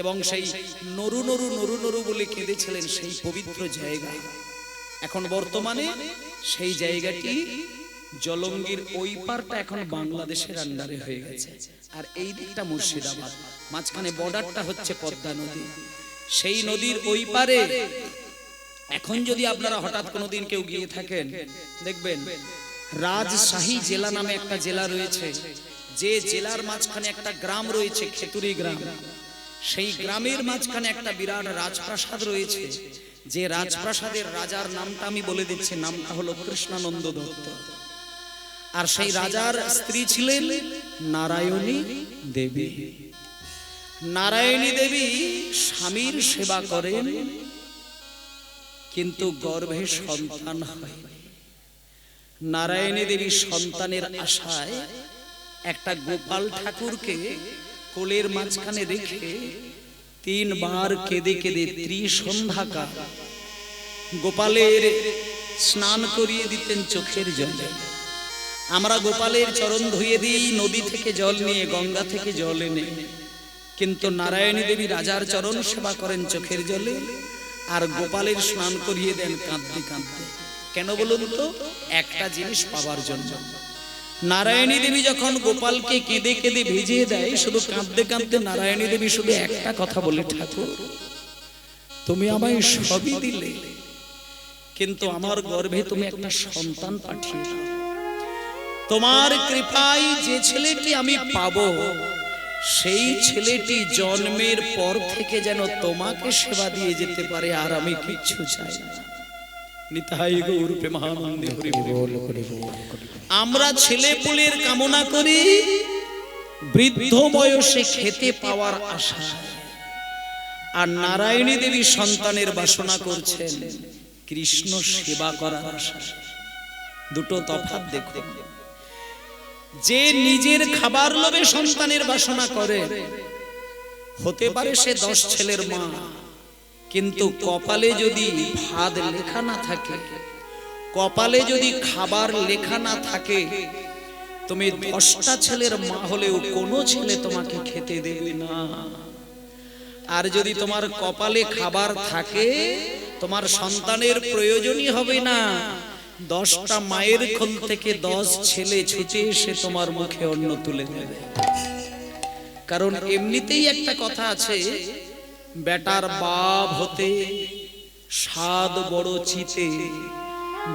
Speaker 1: এবং সেই নরু নরু নরু নরু বলে কেঁদেছিলেন সেই পবিত্র জায়গা। এখন বর্তমানে সেই জায়গাটি জলঙ্গির ওই পারটা এখন বাংলাদেশের আন্ডারে হয়ে গেছে, আর এই দিকটা মুর্শিদাবাদ, মাঝখানে বর্ডারটা হচ্ছে পদ্মা নদী। সেই নদীর ওই পারে এখন যদি আপনারা হঠাৎ কোনোদিন কেউ গিয়ে থাকেন, দেখবেন রাজশাহী জেলা নামে একটা জেলা রয়েছে, যে জেলার মাঝখানে একটা গ্রাম রয়েছে খেতুরি গ্রাম। সেই গ্রামের মাঝখানে একটা বিরাট রাজপ্রাসাদ রয়েছে, যে রাজপ্রাসাদের রাজার নামটা আমি বলে দিচ্ছি, নামটা হলো কৃষ্ণানন্দ দত্ত। আর সেই রাজার স্ত্রী ছিলেন নারায়ণী দেবী। নারায়ণী দেবী স্বামীর সেবা করেন, কিন্তু গর্ভে সন্তান হয়। নারায়ণী দেবী সন্তানের আশায় একটা গোপাল ঠাকুরকে কোলের মাঝখানে রেখে তিনবার কেঁদে কেঁদে ত্রিসন্ধ্যাকার গোপালের স্নান করিয়ে দিতেন চোখের জলে। আমরা গোপালের চরণ ধুয়ে দিই নদী থেকে জল নিয়ে, গঙ্গা থেকে জল এনে, কিন্তু নারায়ণী দেবী রাজার চরণ সেবা করেন চোখের জলে, আর গোপালের স্নান করিয়ে দেন কাঁদতে কাঁদতে। কেন বলুন তো? একটা জিনিস পাওয়ার জন্য। নারায়ণী দেবী যখন গোপালকে কেঁদে কেঁদে ভিজিয়ে দেয়, শুধু কাঁদতে কাঁদতে নারায়ণী দেবী শুধু একটা কথা বলে, ঠাকুর তুমি আমায় সবই দিলে, কিন্তু আমার গর্ভে তুমি একটা সন্তান পাঠিয়ে দাও। তোমার কৃপায় যে ছেলেটি আমি পাবো, সেই ছেলেটি জন্মের পর থেকে যেন তোমাকে সেবা দিয়ে যেতে পারে, আর আমি কিচ্ছু চাই না। নিতাই গৌর প্রেমানন্দে হরি বল। আমরা ছেলে পুলের কামনা করি, বৃদ্ধ বয়সে খেতে পাওয়ার আশা, আর নারায়ণী দেবী সন্তানের বাসনা করছেন কৃষ্ণ সেবা করার আশা। দুটো তফাৎ দেখুন। যে নিজের খাবার লোভে সন্তানের বাসনা করে, হতে পারে সে 10 ছেলের মা, কিন্তু কপালে যদি ভাত লেখা না থাকে, কপালে যদি খাবার লেখা না থাকে, তুমি 10টা ছেলের মা হলেও কোনো ছেলে তোমাকে খেতে দেবে না। আর যদি তোমার কপালে খাবার থাকে, তোমার সন্তানের প্রয়োজনই হবে না। 10টা মায়ের কোল থেকে 10 ছেলে ছুটে এসে তোমার মুখে অন্ন তুলে দেবে। কারণ এমনিতেই একটা কথা আছে, বেটার বাপ হতে স্বাদ বড় চিতে,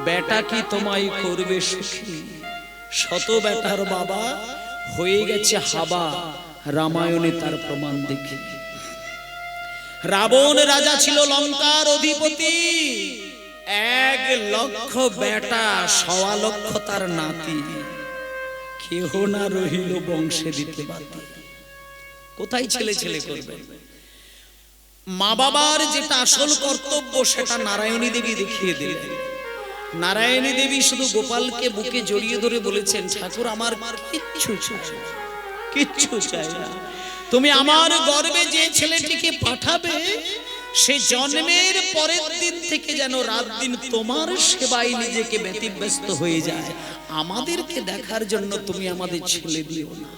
Speaker 1: বেটা কি তোমায় করবে সুখী। শত বেটার বাবা হয়ে গেছে হাবা, রামায়ণে তার প্রমাণ দেখি। রাবণ রাজা ছিল লঙ্কার অধিপতি, 1 লক্ষ বেটা, 1.25 লক্ষ তার নাতি, কেহ না রহিল বংশে দিতে বাতি। কোথায় ছেলে ছেলে করবে? মা বাবার যেটা আসল কর্তব্য, সেটা নারায়ণী দেবী দেখিয়ে দিলেন। নারায়ণী দেবী শুধু গোপালকে বুকে জড়িয়ে ধরে বলেছেন, ঠাকুর আমার কিচ্ছু চাই না, কিচ্ছু চাই না। তুমি আমার গর্ভে যে ছেলেটিকে পাঠাবে, সে জন্মের পরের দিন থেকে যেন রাত দিন তোমার সেবায় নিজেকে ব্যতিব্যস্ত হয়ে যায়। আমাদেরকে দেখার জন্য তুমি আমাদের ছেলে দিও না।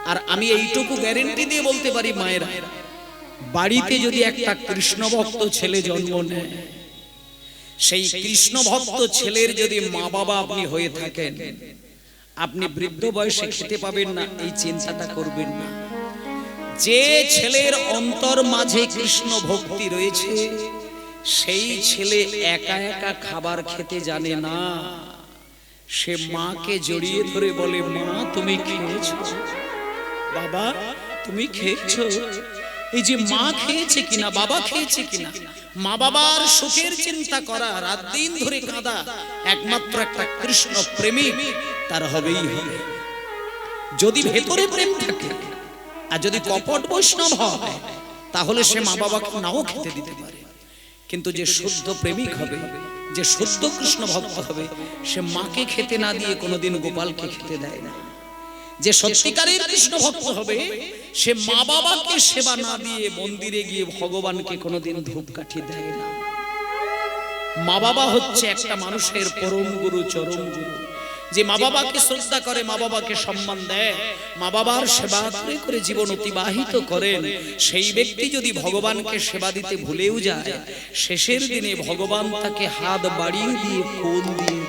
Speaker 1: আর আমি এইটুকু গ্যারেন্টি দিয়ে বলতে পারি, মায়েরা, বাড়িতে যদি একটা কৃষ্ণ ভক্ত ছেলে জন্ম নেয়, সেই কৃষ্ণ ভক্ত ছেলের যদি মা বাবা আপনি হয়ে থাকেন, আপনি বৃদ্ধ বয়সে খেতে পাবেন না, এই চিন্তাটা করবেন না। যে ছেলের অন্তর মাঝে কৃষ্ণ ভক্তি রয়েছে, সেই ছেলে একা একা খাবার খেতে জানে না। সে মাকে জড়িয়ে ধরে বলে, মা তুমি খেয়েছো, বাবা তুমি খেয়েছো। এই যে মা খেয়েছে কিনা, বাবা খেয়েছে কিনা, মা বাবার সুখের চিন্তা করা, রাত দিন ধরে কাঁদা, একমাত্র একটা কৃষ্ণ প্রেমিক তার হবেই হবে। যদি ভেতরে প্রেম থাকে, আর যদি কপট বৈষ্ণব হয়, তাহলে সে মা বাবাকে নাও খেতে দিতে পারে। কিন্তু যে শুদ্ধ প্রেমিক হবে, যে শুদ্ধ কৃষ্ণ ভক্ত হবে, সে মাকে খেতে না দিয়ে কোনোদিন গোপালকে খেতে দেয় না। যে সত্যিকারের কৃষ্ণ ভক্ত হবে, সে মা বাবাকে সেবা না দিয়ে মন্দিরে গিয়ে ভগবানকে কোনোদিন ধূপকাঠি দেয় না। মা বাবা হচ্ছে একটা মানুষের পরম গুরু, চরম গুরু। যে মা বাবাকে শ্রদ্ধা করে, মা বাবাকে সম্মান দেয়, মা বাবার সেবা করে করে জীবন অতিবাহিত করেন, সেই ব্যক্তি যদি ভগবানকে সেবা দিতে ভুলেও যায়, শেষের দিনে ভগবান তাকে হাত বাড়িয়ে দিয়ে কোল দিয়ে।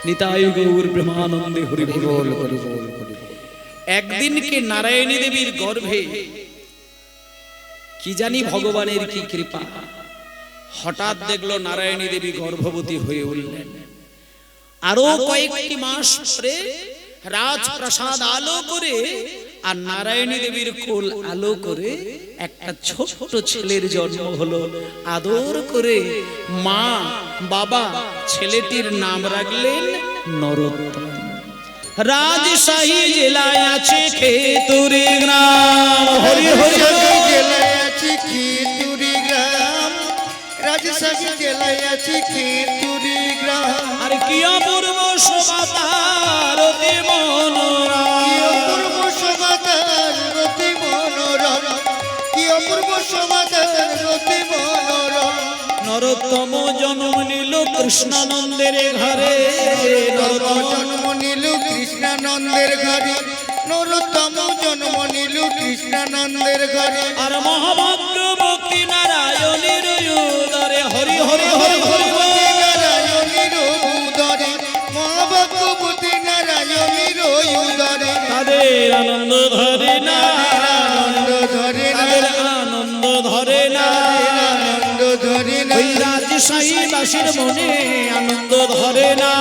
Speaker 1: নিতাই গৌর প্রেমানন্দে হরি বল। একদিনকে নারায়ণী দেবীর গর্ভে কি জানি ভগবানের কি কৃপা, হঠাৎ দেখলো নারায়ণী দেবী গর্ভবতী হয়ে উঠলেন। আরো কয়েকটি মাস পরে রাজপ্রাসাদ আলো করে আর নারায়ণী দেবীর কোল আলো করে একটা ছোট্ট ছেলের জন্ম হলো। আদর করে মা বাবা ছেলেটির নাম রাখলেন নরোত্তম। রাজশাহী জেলায় আছে খেতুরি গ্রাম, হরি হরি
Speaker 2: জেলায় আছে খেতুরি গ্রাম, রাজশাহী জেলায় আছে খেতুরি গ্রাম।
Speaker 1: আর কি অপূর্ব শোভা তার অতি মনোরম,
Speaker 2: কি অপূর্ব শোভা তার অতি মনোরম। সমাধান গতি মনোরম।
Speaker 1: নরোত্তম জন্ম নিল কৃষ্ণানন্দের ঘরে,
Speaker 2: নরোত্তম জন্ম নিল কৃষ্ণানন্দের ঘরে, নরোত্তম জন্ম নিল কৃষ্ণানন্দের ঘরে।
Speaker 1: আর মহাভাগ্য ভক্তি নারায়ণের উদরে, হরি হরি হরি হরি বল।
Speaker 2: নারায়ণীর উদরে, মহাভগবতী নারায়ণীর উদরে।
Speaker 1: তাদের আনন্দ ধরে না,
Speaker 2: আনন্দ ধরে না,
Speaker 1: তাদের আনন্দ ধরে না।
Speaker 2: আনন্দ ধরে না।
Speaker 1: ওই রাজশাহী বাসীর মনে আনন্দ ধরে না।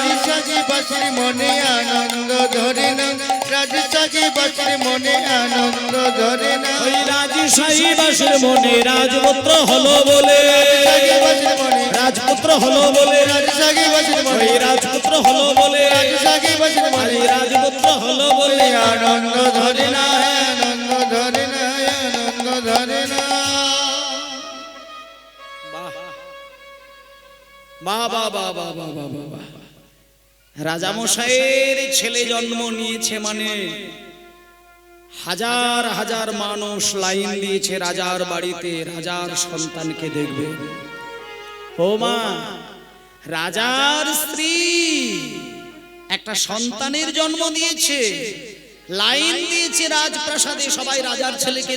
Speaker 2: রাজশাহী বাসীর মনে আনন্দ ধরে না, রাজশাহী বাসীর মনে আনন্দ ধরে না।
Speaker 1: ওই রাজশাহী বাসীর মনে রাজপুত্র হলো বলে,
Speaker 2: রাজশাহী বাসীর মনে,
Speaker 1: রাজপুত্র হলো বলে,
Speaker 2: রাজশাহী বাসীর মনে,
Speaker 1: ওই রাজপুত্র হলো বলে,
Speaker 2: রাজশাহী বাসীর মনে
Speaker 1: ওই রাজপুত্র হলো বলে
Speaker 2: আনন্দ ধরে না, আনন্দ ধরে না, আনন্দ ধরে না।
Speaker 1: বাহ বাহ বাহ বাহ বাহ বাহ বাহ বাহ। রাজামশাইয়ের ছেলে জন্ম নিয়েছে মানে হাজার হাজার মানুষ লাইন দিয়েছে রাজার বাড়িতে রাজার সন্তানকে দেখবে। ও মা, রাজার স্ত্রী একটা সন্তানের জন্ম দিয়েছে, লাইন দিয়েছে রাজপ্রাসাদে, সবাই রাজার ছেলেকে